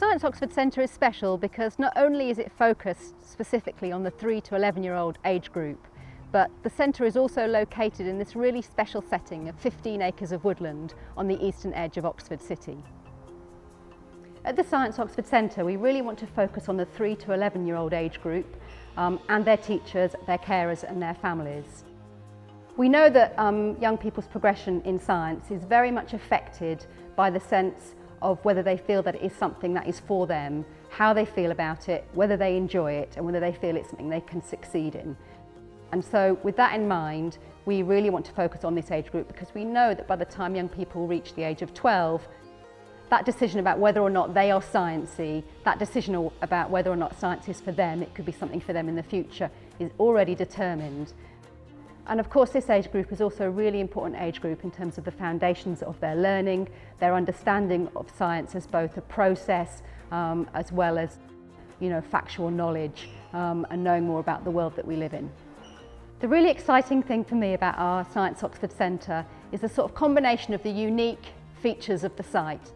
Science Oxford Centre is special because not only is it focused specifically on the 3 to 11-year-old age group, but the centre is also located in this really special setting of 15 acres of woodland on the eastern edge of Oxford City. At the Science Oxford Centre, we really want to focus on the 3 to 11-year-old age group and their teachers, their carers and their families. We know that young people's progression in science is very much affected by the sense of whether they feel that it is something that is for them, how they feel about it, whether they enjoy it and whether they feel it's something they can succeed in. And so with that in mind, we really want to focus on this age group because we know that by the time young people reach the age of 12, that decision about whether or not they are sciencey, that decision about whether or not science is for them, it could be something for them in the future, is already determined. And of course this age group is also a really important age group in terms of the foundations of their learning, their understanding of science as both a process as well as factual knowledge and knowing more about the world that we live in. The really exciting thing for me about our Science Oxford Centre is the sort of combination of the unique features of the site.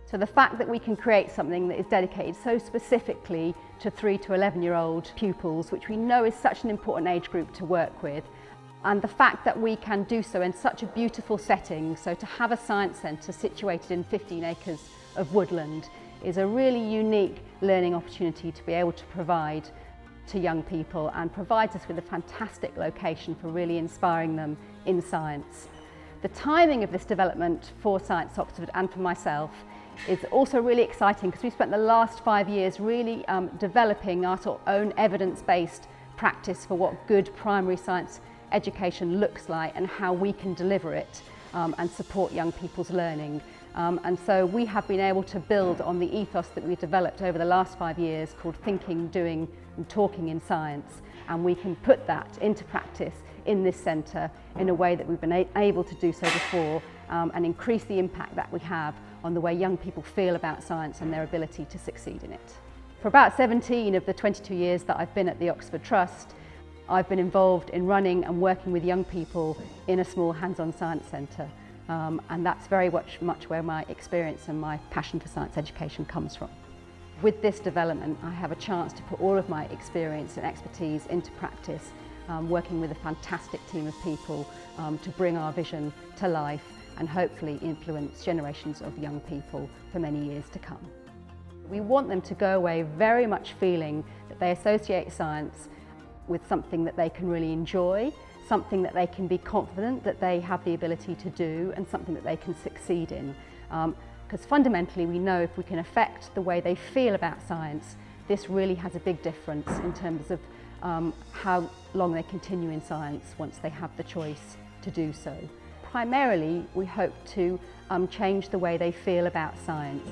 So the fact that we can create something that is dedicated so specifically to 3 to 11-year-old pupils, which we know is such an important age group to work with, and the fact that we can do so in such a beautiful setting, so to have a science centre situated in 15 acres of woodland is a really unique learning opportunity to be able to provide to young people and provides us with a fantastic location for really inspiring them in science. The timing of this development for Science Oxford and for myself is also really exciting because we've spent the last 5 years really developing our sort of own evidence-based practice for what good primary science education looks like and how we can deliver it and support young people's learning. And so we have been able to build on the ethos that we've developed over the last 5 years called thinking, doing and talking in science, and we can put that into practice in this centre in a way that we've been able to do so before and increase the impact that we have on the way young people feel about science and their ability to succeed in it. For about 17 of the 22 years that I've been at the Oxford Trust, I've been involved in running and working with young people in a small hands-on science centre, and that's very much where my experience and my passion for science education comes from. With this development, I have a chance to put all of my experience and expertise into practice, working with a fantastic team of people to bring our vision to life and hopefully influence generations of young people for many years to come. We want them to go away very much feeling that they associate science with something that they can really enjoy, something that they can be confident that they have the ability to do, and something that they can succeed in. Because fundamentally we know if we can affect the way they feel about science, this really has a big difference in terms of how long they continue in science once they have the choice to do so. Primarily, we hope to change the way they feel about science.